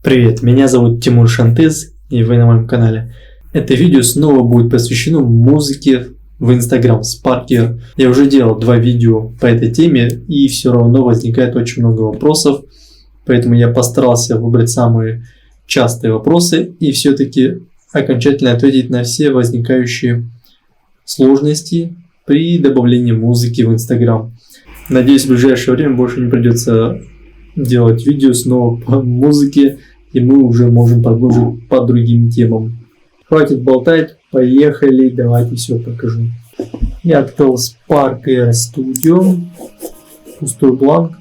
Привет, меня зовут Тимур Шантыз, и вы на моем канале. Это видео снова будет посвящено музыке в Instagram Sparker. Я уже делал 2 видео по этой теме, и все равно возникает очень много вопросов, поэтому я постарался выбрать самые частые вопросы и все-таки окончательно ответить на все возникающие сложности при добавлении музыки в Instagram. Надеюсь, в ближайшее время больше не придется делать видео снова по музыке, и мы уже можем продолжить по другим темам. Хватит болтать, поехали, давайте все покажу. Я открыл Sparker Studio, пустой бланк.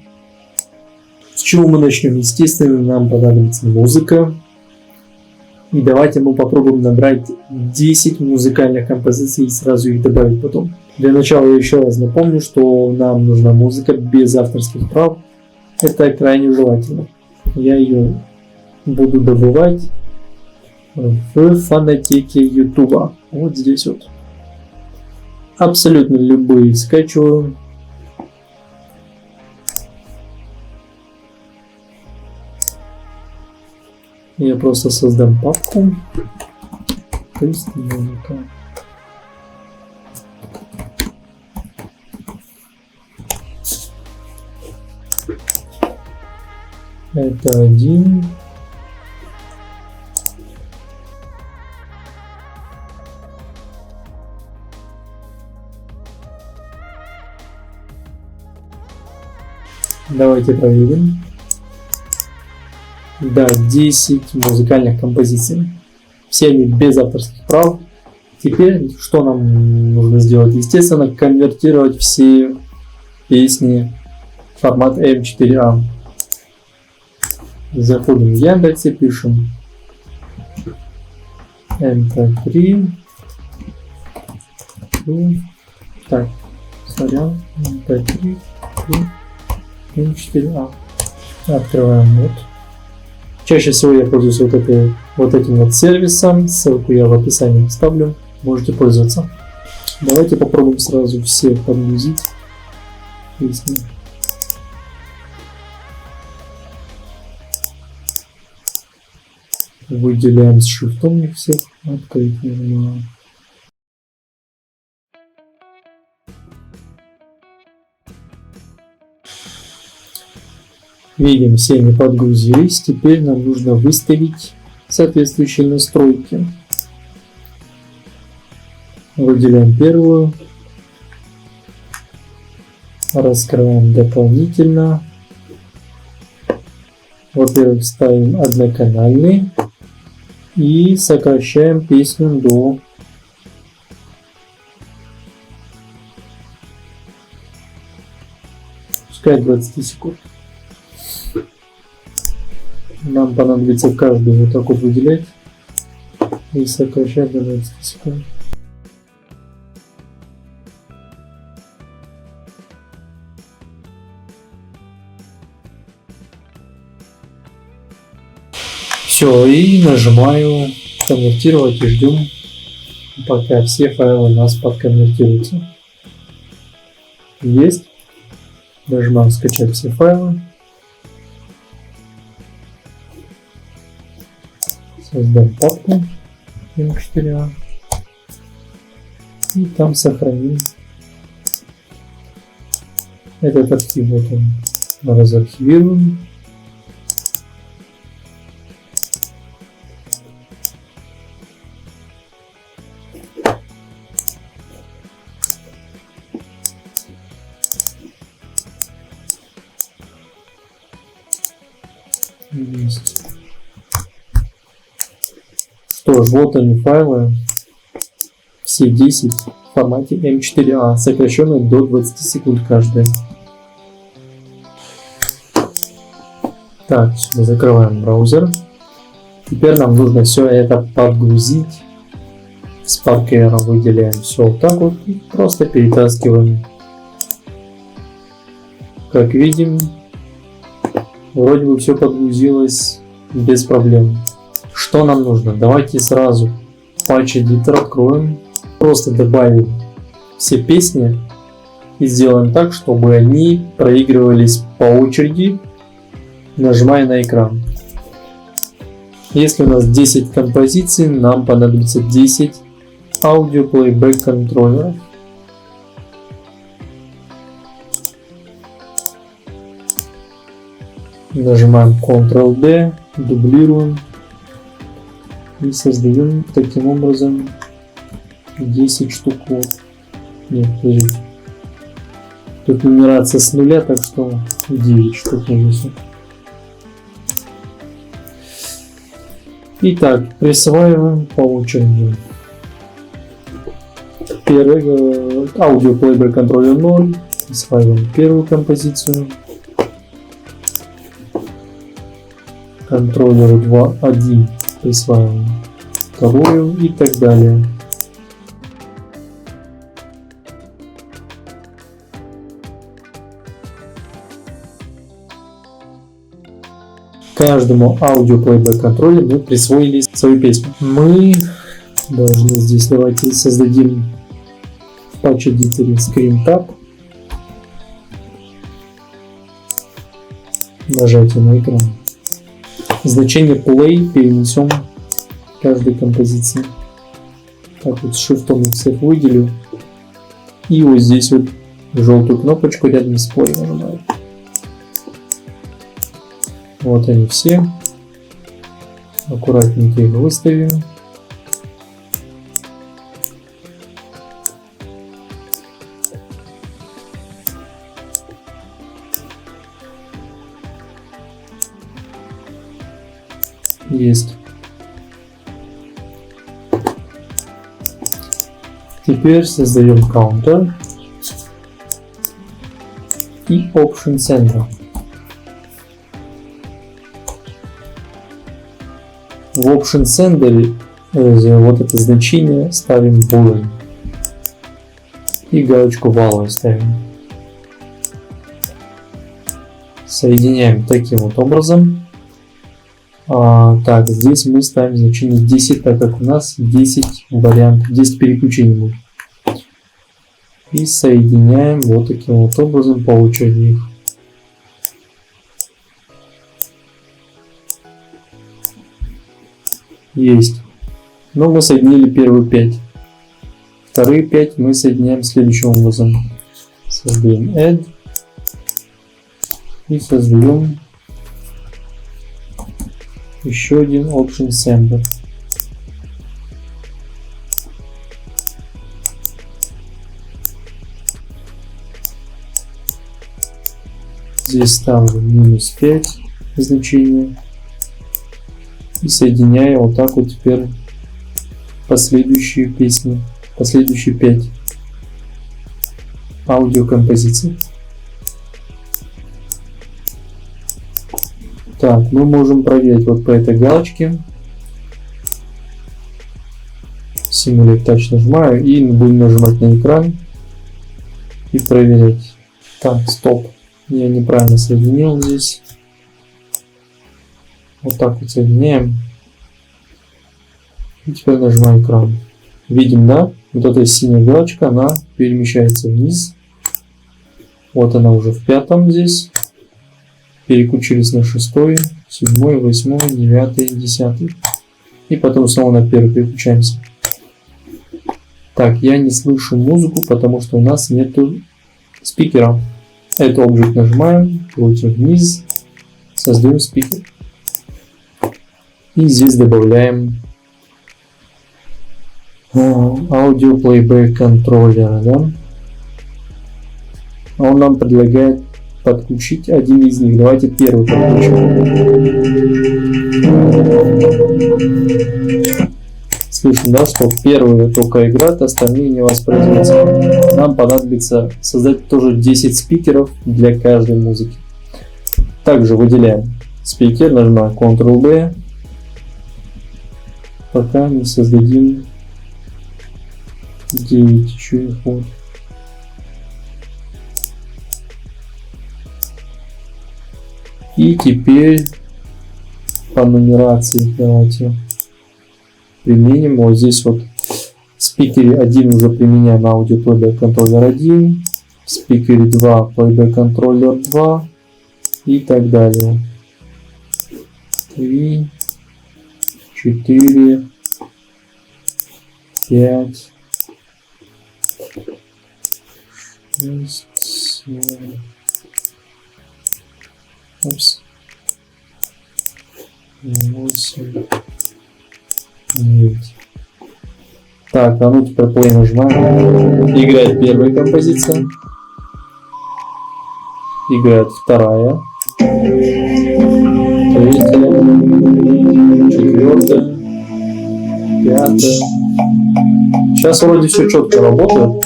С чего мы начнем? Естественно, нам понадобится музыка. И давайте мы попробуем набрать 10 музыкальных композиций и сразу их добавить потом. Для начала я еще раз напомню, что нам нужна музыка без авторских прав. Это крайне желательно. Я ее буду добывать в фонотеке YouTube. Вот здесь вот. Абсолютно любые скачиваю. Я просто создам папку. Это один. Давайте проверим. Да, 10 музыкальных композиций. Все они без авторских прав. Теперь, что нам нужно сделать? Естественно, конвертировать все песни в формат MP4A. Заходим в Яндекс и пишем MP3. Так, сорян, MP3 MP4A. Открываем вот. Чаще всего я пользуюсь вот этим вот сервисом. Ссылку я в описании оставлю. Можете пользоваться. Давайте попробуем сразу все подгрузить песни. Выделяем с шрифтом их всех. Открыть нажимаем. Видим, все они подгрузились. Теперь нам нужно выставить соответствующие настройки. Выделяем первую. Раскрываем дополнительно. Во-первых, ставим одноканальный. И сокращаем песню до пускай 20 секунд. Нам понадобится каждую вот так вот выделять и сокращать до 20 секунд. Все, и нажимаю конвертировать и ждем, пока все файлы у нас подконвертируются. Есть. Нажимаем скачать все файлы. Создам папку MP4A. И там сохраним этот архив. Вот он. Разархивируем. Есть. Что ж, вот они файлы, все 10 в формате MP4A, сокращенные до 20 секунд каждая. Так, сюда закрываем браузер. Теперь нам нужно все это подгрузить. В Sparker выделяем все вот так вот и просто перетаскиваем. Как видим, вроде бы все подгрузилось без проблем. Что нам нужно? Давайте сразу Patch Editor откроем. Просто добавим все песни и сделаем так, чтобы они проигрывались по очереди, нажимая на экран. Если у нас 10 композиций, нам понадобится 10 аудио плейбэк контроллеров. Нажимаем Ctrl-D, дублируем и создаем таким образом 10 штук. Вот. Нет, подожди. Тут нумерация с нуля, так что 9 штук нужно. Итак, присваиваем по очереди. Первый аудио плейбэк контроллер 0. Присваиваем первую композицию. Контроллеру 2.1 присваиваем вторую и так далее. Каждому аудио плейбэк контроллеру мы присвоили свою песню. Мы должны здесь, давайте создадим в Patch Editor Screen Tab. Нажатие на экран. Значение play перенесем каждой композиции. Так вот Shift X выделю. И вот здесь вот желтую кнопочку рядом с play нажимаю. Вот они все. Аккуратненько их выставим. Есть. Теперь создаем counter и Option Center. В Option Center вот это значение ставим Boolean и галочку value ставим. Соединяем таким вот образом. Так, здесь мы ставим значение 10, так как у нас 10 вариантов, 10 переключений будет. И соединяем вот таким вот образом по очереди их. Есть. Но мы соединили первые 5. Вторые 5 мы соединяем следующим образом. Создаем add. И создаем еще один Option Center. Здесь ставлю -5 значение. И соединяю вот так вот теперь последующие песни, последующие 5 аудиокомпозиций. Так, мы можем проверить вот по этой галочке. Simulate Touch нажимаю и будем нажимать на экран и проверять. Так, стоп. Я неправильно соединил здесь. Вот так вот соединяем. И теперь нажимаем экран. Видим, да? Вот эта синяя галочка, она перемещается вниз. Вот она уже в 5 здесь. Переключились на 6, 7, 8, 9, 10. И потом снова на 1 переключаемся. Так, я не слышу музыку, потому что у нас нету спикера. Этот объект нажимаем, крутим вниз, создаем спикер. И здесь добавляем аудио плейбэк контроллера, да? Он нам предлагает подключить один из них. Давайте первый подключим. Слышим, да, что первый только играет, остальные не воспроизводятся. Нам понадобится создать тоже 10 спикеров для каждой музыки. Также выделяем спикер, нажимаем Ctrl-B, пока не создадим 9 еще их вот. И теперь по нумерации давайте применим. Вот здесь вот в спикере 1 уже применяем аудио плейбэк контроллер 1, в спикере 2 плейбэк контроллер 2 и так далее. 3, 4, 5, 6, 7. Упс. 8, 9. Так, а ну теперь play нажимаем. Играет первая композиция. Играет вторая. Третья. Четвертая. Пятая. Сейчас вроде все четко работает.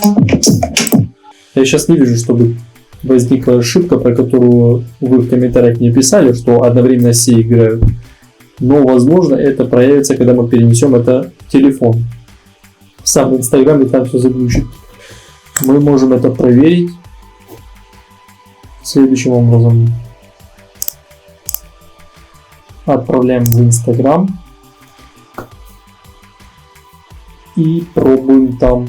Я сейчас не вижу, чтобы возникла ошибка, про которую вы в комментариях не писали, что одновременно все играют. Но, возможно, это проявится, когда мы перенесем это в телефон. В сам Инстаграм, и там все заглючит. Мы можем это проверить следующим образом. Отправляем в Инстаграм и пробуем там.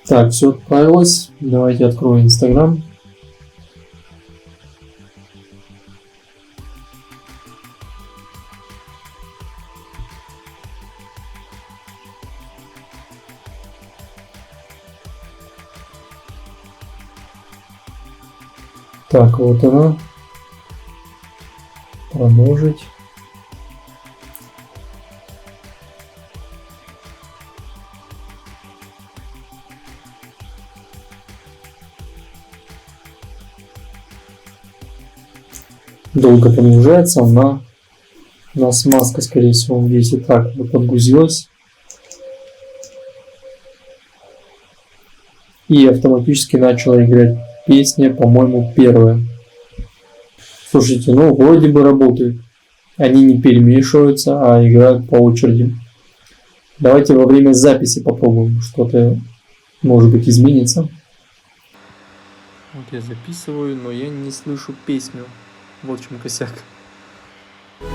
Так, все отправилось. Давайте откроем Инстаграм. Так, вот она. Продолжить. Долго прогружается, у нас маска, скорее всего, весит. Так, подгрузилась. И автоматически начала играть песня, по-моему, первая. Слушайте, ну вроде бы работает. Они не перемешиваются, а играют по очереди. Давайте во время записи попробуем. Что-то, может быть, изменится. Вот я записываю, но я не слышу песню. Вот в чем косяк. Я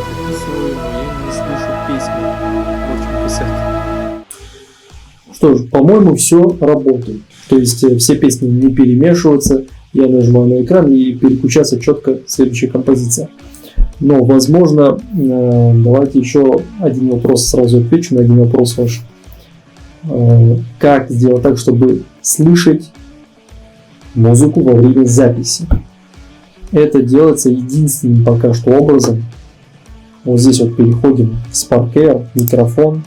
записываю, но я не слышу песню. Вот в чем косяк. Что ж, по-моему, все работает. То есть все песни не перемешиваются. Я нажимаю на экран и переключается четко следующая композиция. Но, возможно, давайте еще один вопрос сразу отвечу на один вопрос ваш. Как сделать так, чтобы слышать музыку во время записи? Это делается единственным пока что образом. Вот здесь вот переходим в Spark Air, микрофон.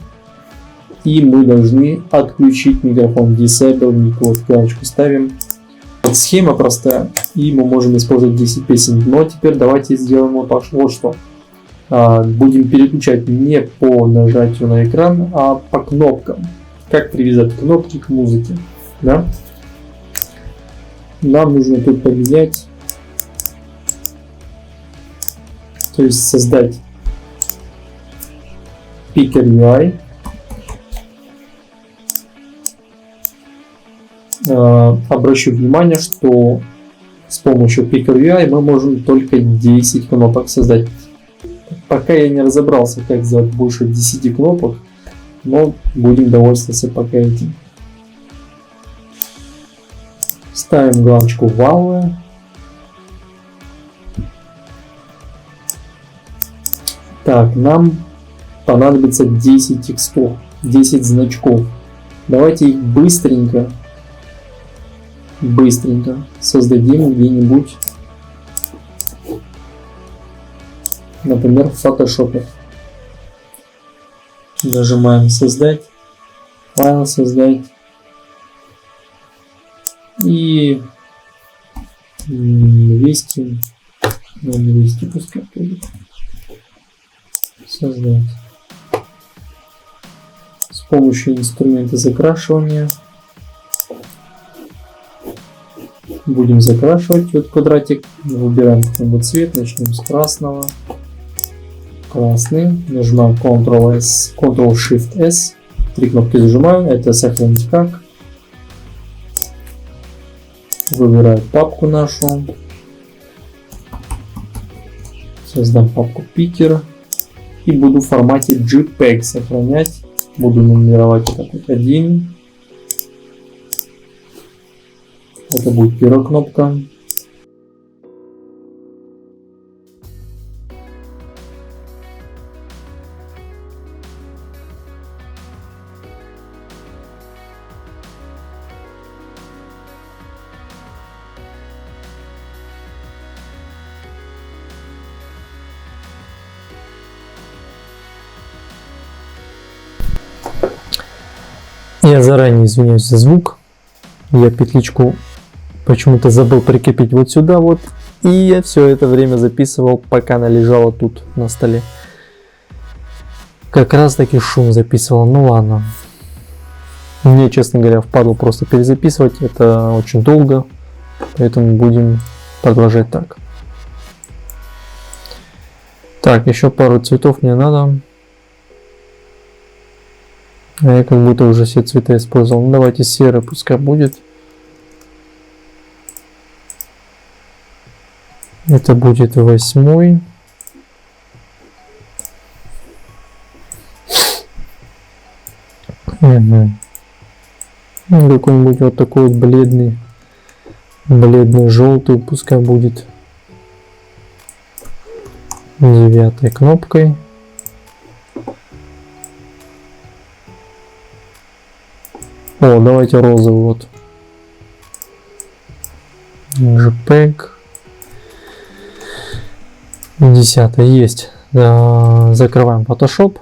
И мы должны отключить микрофон. Disable, вот галочку ставим. Вот схема простая. И мы можем использовать 10 песен. Но теперь давайте сделаем вот что. Будем переключать не по нажатию на экран, а по кнопкам. Как привязать кнопки к музыке. Да? Нам нужно тут поменять. То есть создать Picker UI. Обращу внимание, что с помощью Picker UI мы можем только 10 кнопок создать. Пока я не разобрался, как сделать больше 10 кнопок, но будем довольствоваться пока этим. Ставим галочку Valve. Так, нам понадобится 10 текстов, 10 значков. Давайте их быстренько создадим где-нибудь, например, в Photoshop. Нажимаем создать, файл создать и 200 пускай будет. Создать. С помощью инструмента закрашивания будем закрашивать вот квадратик. Выбираем какой-нибудь цвет, начнем с красного. Красный. Нажимаем Ctrl-S, Ctrl-Shift-S. 3 кнопки зажимаю. Это сохранить как. Выбираю папку нашу. Создам папку Picker. И буду в формате JPEG сохранять. Буду нумеровать вот так вот 1. Это будет первая кнопка. Я заранее извиняюсь за звук. Я петличку почему-то забыл прикрепить вот сюда вот. И я все это время записывал, пока она лежала тут на столе. Как раз таки шум записывал. Ну ладно. Мне, честно говоря, впадло просто перезаписывать. Это очень долго. Поэтому будем продолжать так. Так, еще пару цветов мне надо. Я как будто уже все цвета использовал. Ну, давайте серый пускай будет. Это будет 8. Угу. Ну, какой-нибудь вот такой вот бледный желтый пускай будет 9 кнопкой. О, давайте розовый вот. JPEG. 10 есть. Да, закрываем Photoshop.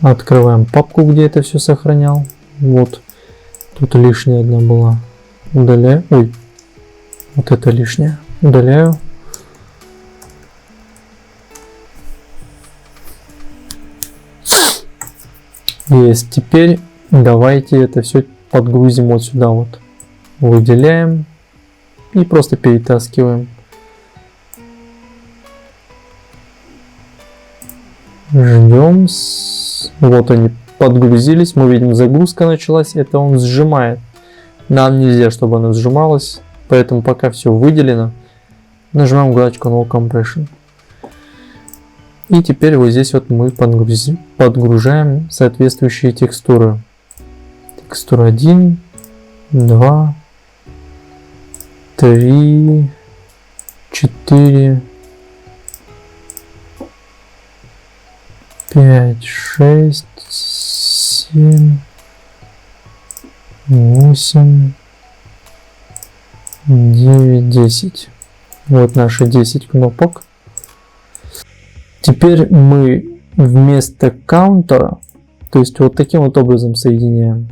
Открываем папку, где это все сохранял. Вот. Тут лишняя одна была. Удаляю. Ой. Вот это лишнее. Удаляю. Есть. Теперь давайте это все подгрузим вот сюда вот. Выделяем. И просто перетаскиваем. Ждем. Вот они подгрузились. Мы видим, загрузка началась. Это он сжимает. Нам нельзя, чтобы она сжималась. Поэтому пока все выделено. Нажимаем галочку No Compression. И теперь вот здесь вот мы подгружаем соответствующие текстуры. Текстура 1, 2, 3, 4, 5, 6, 7, 8, 9, 10. Вот наши 10 кнопок. Теперь мы вместо каунтера, то есть вот таким вот образом соединяем.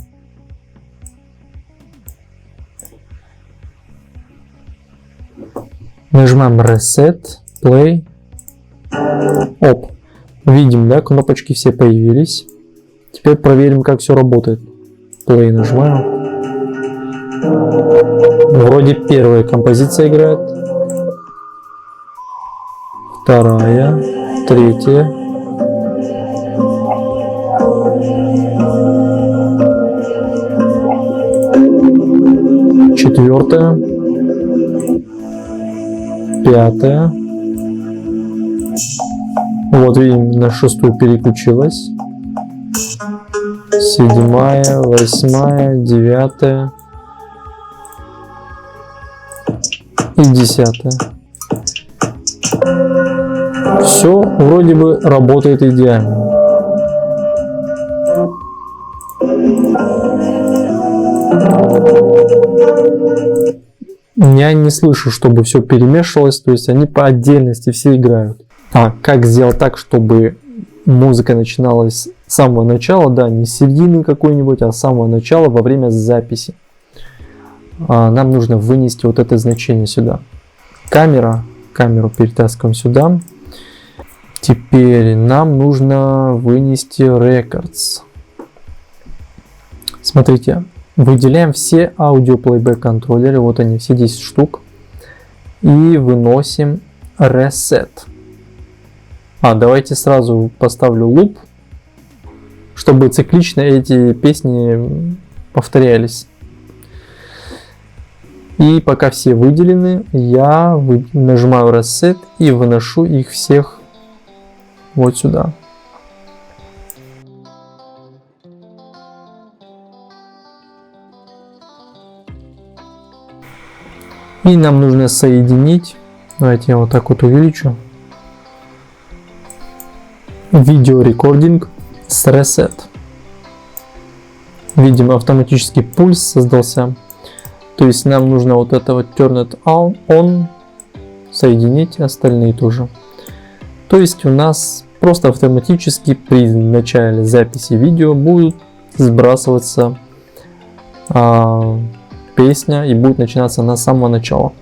Нажимаем Reset, Play. Оп. Видим, да, кнопочки все появились. Теперь проверим, как все работает. Play нажимаем. Вроде первая композиция играет. Вторая. Третья. Четвертая. Пятая. Вот видим, на шестую переключилась. Седьмая, восьмая, девятая и 10. Все вроде бы работает идеально. Я не слышу, чтобы все перемешивалось, то есть они по отдельности все играют. А как сделать так, чтобы музыка начиналась с самого начала, да, не с середины какой-нибудь, а с самого начала во время записи. Нам нужно вынести вот это значение сюда. Камеру перетаскиваем сюда. Теперь нам нужно вынести Records. Смотрите, выделяем все аудио плейбэк контроллеры, вот они, все 10 штук. И выносим Reset. Давайте сразу поставлю луп, чтобы циклично эти песни повторялись. И пока все выделены, я нажимаю Reset и выношу их всех вот сюда. И нам нужно соединить, давайте я вот так вот увеличу, видеорекординг с Reset. Видимо, автоматический пульс создался. То есть нам нужно вот это вот Turn it on, соединить, остальные тоже. То есть у нас просто автоматически при начале записи видео будет сбрасываться песня и будет начинаться на самого начала.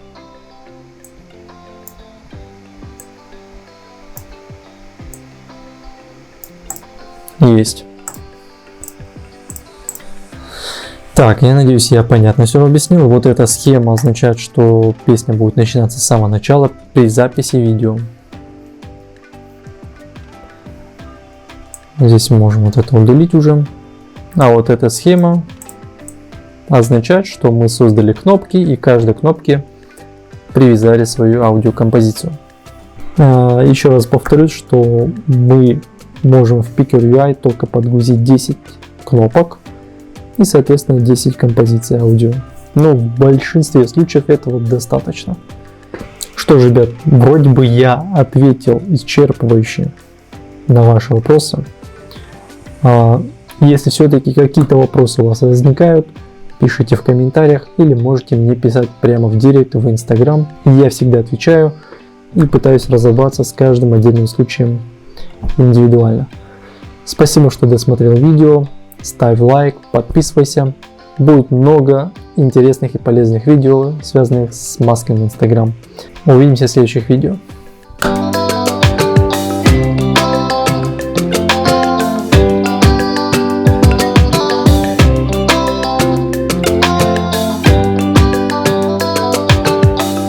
Есть. Так, я надеюсь, я понятно все объяснил. Вот эта схема означает, что песня будет начинаться с самого начала при записи видео. Здесь мы можем вот это удалить уже. А вот эта схема означает, что мы создали кнопки и к каждой кнопке привязали свою аудиокомпозицию. Еще раз повторюсь, что мы можем в Picker UI только подгрузить 10 кнопок и, соответственно, 10 композиций аудио. Но в большинстве случаев этого достаточно. Что же, ребят, вроде бы я ответил исчерпывающе на ваши вопросы. Если все-таки какие-то вопросы у вас возникают, пишите в комментариях или можете мне писать прямо в директ в Instagram. Я всегда отвечаю и пытаюсь разобраться с каждым отдельным случаем индивидуально. Спасибо, что досмотрел видео. Ставь лайк, подписывайся. Будет много интересных и полезных видео, связанных с масками Instagram. Увидимся в следующих видео.